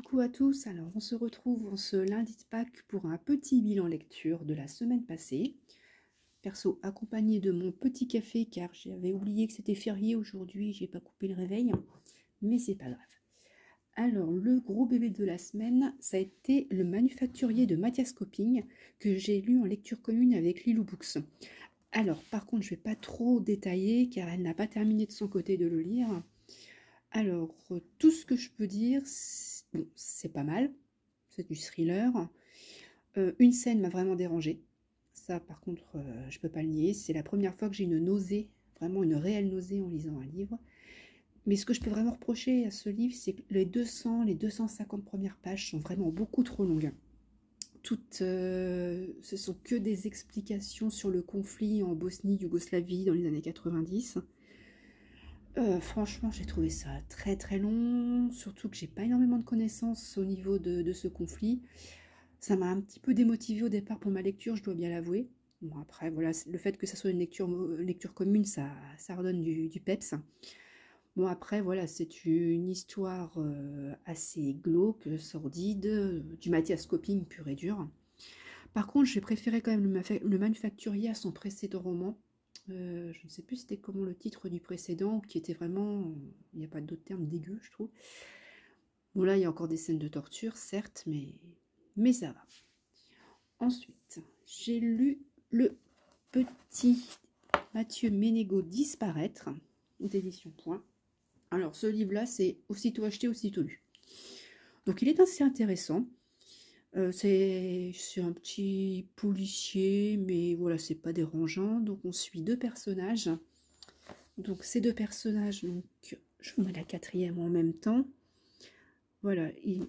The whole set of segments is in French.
Coucou à tous, alors on se retrouve en ce lundi de Pâques pour un petit bilan lecture de la semaine passée. Perso, accompagné de mon petit café car j'avais oublié que c'était férié aujourd'hui, j'ai pas coupé le réveil, mais c'est pas grave. Alors le gros bébé de la semaine, ça a été Le Manufacturier de Mathias Copping que j'ai lu en lecture commune avec Lilou Books. Alors par contre je vais pas trop détailler car elle n'a pas terminé de son côté de le lire. Alors, tout ce que je peux dire, c'est pas mal, c'est du thriller. Une scène m'a vraiment dérangée. Ça, par contre, je peux pas le nier. C'est la première fois que j'ai une nausée, vraiment une réelle nausée en lisant un livre. Mais ce que je peux vraiment reprocher à ce livre, c'est que les 250 premières pages sont vraiment beaucoup trop longues. Toutes, ce sont que des explications sur le conflit en Bosnie-Yougoslavie dans les années 90. Franchement, j'ai trouvé ça très très long, surtout que j'ai pas énormément de connaissances au niveau de ce conflit. Ça m'a un petit peu démotivée au départ pour ma lecture, je dois bien l'avouer. Bon, après, voilà, le fait que ça soit une lecture commune, ça redonne du peps. Bon, après, voilà, c'est une histoire assez glauque, sordide, du Mathias Copping pur et dur. Par contre, j'ai préféré quand même le Manufacturier à son précédent roman. Je ne sais plus c'était comment le titre du précédent, qui était vraiment, il n'y a pas d'autre terme, dégueu, je trouve. Bon, là, il y a encore des scènes de torture, certes, mais ça va. Ensuite, j'ai lu le petit Mathieu Ménégo Disparaître, d'édition Point. Alors, ce livre-là, c'est aussitôt acheté, aussitôt lu. Donc, il est assez intéressant. C'est un petit policier, mais voilà, c'est pas dérangeant. Donc, on suit deux personnages. Donc, ces deux personnages, donc, je vous mets la quatrième en même temps. Voilà, il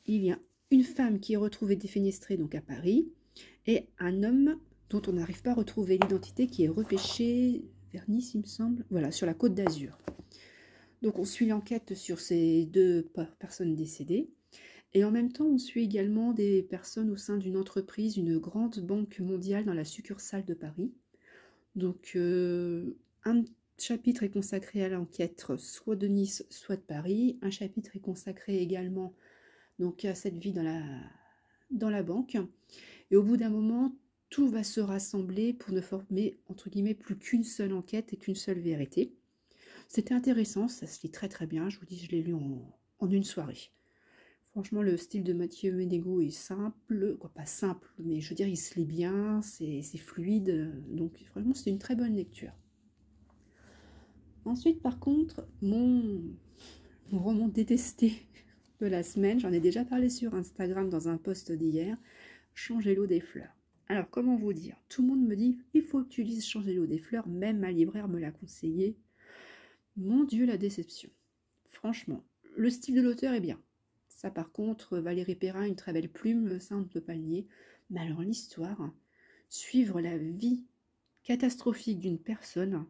y a une femme qui est retrouvée défenestrée donc à Paris, et un homme dont on n'arrive pas à retrouver l'identité, qui est repêché vers Nice, il me semble, voilà, sur la Côte d'Azur. Donc, on suit l'enquête sur ces deux personnes décédées. Et en même temps, on suit également des personnes au sein d'une entreprise, une grande banque mondiale dans la succursale de Paris. Donc, un chapitre est consacré à l'enquête soit de Nice, soit de Paris. Un chapitre est consacré également donc, à cette vie dans la banque. Et au bout d'un moment, tout va se rassembler pour ne former, entre guillemets, plus qu'une seule enquête et qu'une seule vérité. C'était intéressant, ça se lit très très bien. Je vous dis, je l'ai lu en une soirée. Franchement, le style de Mathieu Ménégo est simple, quoi, pas simple, mais je veux dire, il se lit bien, c'est fluide, donc vraiment, c'est une très bonne lecture. Ensuite, par contre, mon roman détesté de la semaine, j'en ai déjà parlé sur Instagram dans un post d'hier, Changer l'eau des fleurs. Alors, comment vous dire? Tout le monde me dit, il faut que tu lises Changer l'eau des fleurs, même ma libraire me l'a conseillé. Mon Dieu, la déception. Franchement, le style de l'auteur est bien. Ça, par contre, Valérie Perrin, une très belle plume, ça, on ne peut pas le nier. Mais alors, l'histoire, suivre la vie catastrophique d'une personne,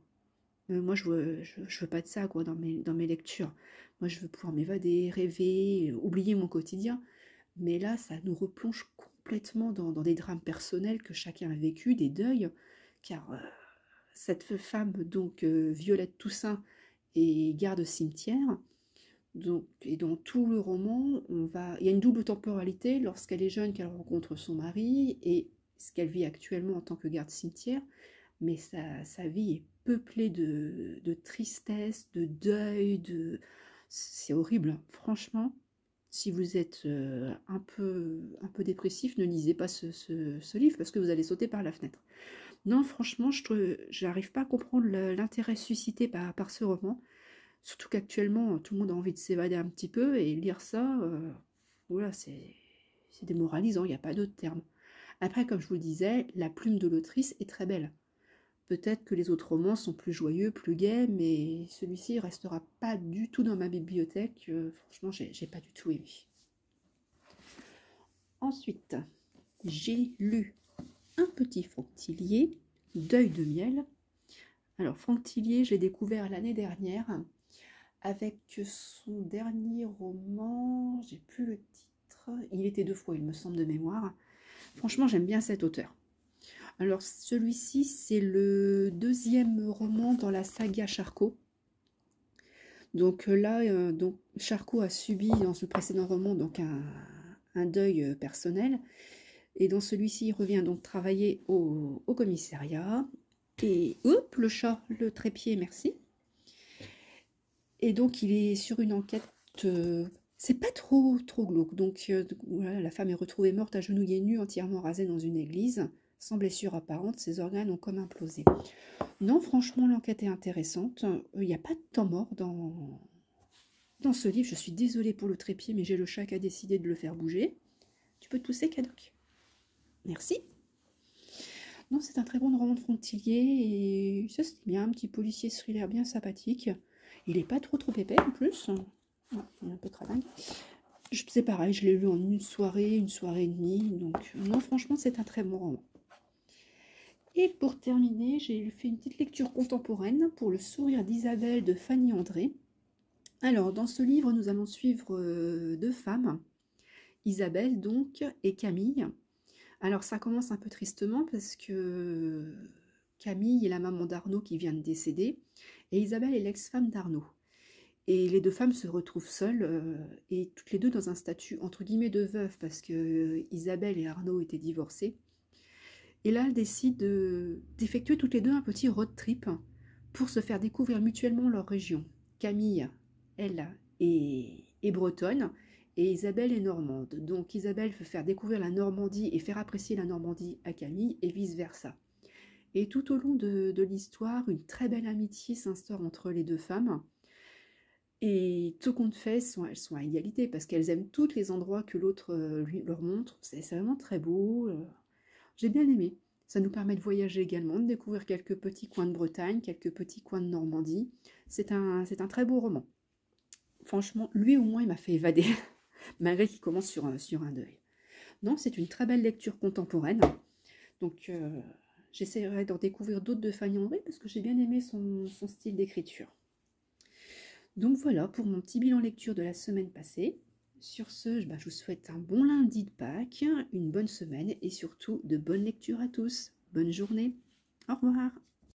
moi, je veux pas de ça, quoi, dans mes lectures. Moi, je veux pouvoir m'évader, rêver, oublier mon quotidien. Mais là, ça nous replonge complètement dans des drames personnels que chacun a vécu, des deuils, car cette femme, donc Violette Toussaint, est garde cimetière. Donc, et dans tout le roman, il y a une double temporalité lorsqu'elle est jeune, qu'elle rencontre son mari, et ce qu'elle vit actuellement en tant que garde cimetière. Mais sa vie est peuplée de tristesse, de deuil, c'est horrible. Franchement, si vous êtes un peu dépressif, ne lisez pas ce livre parce que vous allez sauter par la fenêtre. Non, franchement, je n'arrive pas à comprendre l'intérêt suscité par ce roman. Surtout qu'actuellement, tout le monde a envie de s'évader un petit peu et lire ça, voilà, c'est démoralisant, il n'y a pas d'autre terme. Après, comme je vous le disais, la plume de l'autrice est très belle. Peut-être que les autres romans sont plus joyeux, plus gais, mais celui-ci ne restera pas du tout dans ma bibliothèque. Franchement, j'ai pas du tout aimé. Ensuite, j'ai lu Un petit Franck Tillier, Deuil de miel. Alors, Franck Tillier, j'ai découvert l'année dernière avec son dernier roman, j'ai plus le titre, Il était deux fois, il me semble, de mémoire. Franchement, j'aime bien cet auteur. Alors, celui-ci, c'est le deuxième roman dans la saga Charcot. Donc là, donc, Charcot a subi dans ce précédent roman donc un deuil personnel. Et dans celui-ci, il revient donc travailler au commissariat. Et hop, le chat, le trépied, merci. Et donc, il est sur une enquête. C'est pas trop glauque. Donc, voilà, la femme est retrouvée morte, agenouillée nue, entièrement rasée dans une église, sans blessure apparente. Ses organes ont comme implosé. Non, franchement, l'enquête est intéressante. Il n'y a pas de temps mort dans ce livre. Je suis désolée pour le trépied, mais j'ai le chat qui a décidé de le faire bouger. Tu peux te pousser, Cadoc? Merci. Non, c'est un très bon roman de Frontilier et ça c'est bien, un petit policier thriller bien sympathique. Il est pas trop épais en plus. Ouais, il est un peu cradingue. C'est pareil, je l'ai lu en une soirée et demie. Donc non, franchement, c'est un très bon roman. Et pour terminer, j'ai fait une petite lecture contemporaine pour Le sourire d'Isabelle de Fanny André. Alors, dans ce livre, nous allons suivre deux femmes, Isabelle donc et Camille. Alors ça commence un peu tristement parce que Camille est la maman d'Arnaud qui vient de décéder et Isabelle est l'ex-femme d'Arnaud. Et les deux femmes se retrouvent seules et toutes les deux dans un statut entre guillemets de veuve parce que Isabelle et Arnaud étaient divorcés. Et là, elles décident d'effectuer toutes les deux un petit road trip pour se faire découvrir mutuellement leur région. Camille, elle, est bretonne et Isabelle est normande. Donc Isabelle veut faire découvrir la Normandie et faire apprécier la Normandie à Camille et vice-versa. Et tout au long de l'histoire, une très belle amitié s'instaure entre les deux femmes. Et tout compte fait, elles sont à égalité parce qu'elles aiment tous les endroits que l'autre leur montre. C'est vraiment très beau. J'ai bien aimé. Ça nous permet de voyager également, de découvrir quelques petits coins de Bretagne, quelques petits coins de Normandie. C'est un très beau roman. Franchement, lui au moins, il m'a fait évader, malgré qu'il commence sur un deuil. Non, c'est une très belle lecture contemporaine. Donc, j'essaierai d'en découvrir d'autres de Fanny André parce que j'ai bien aimé son style d'écriture. Donc voilà pour mon petit bilan lecture de la semaine passée. Sur ce, je vous souhaite un bon lundi de Pâques, une bonne semaine et surtout de bonnes lectures à tous. Bonne journée. Au revoir.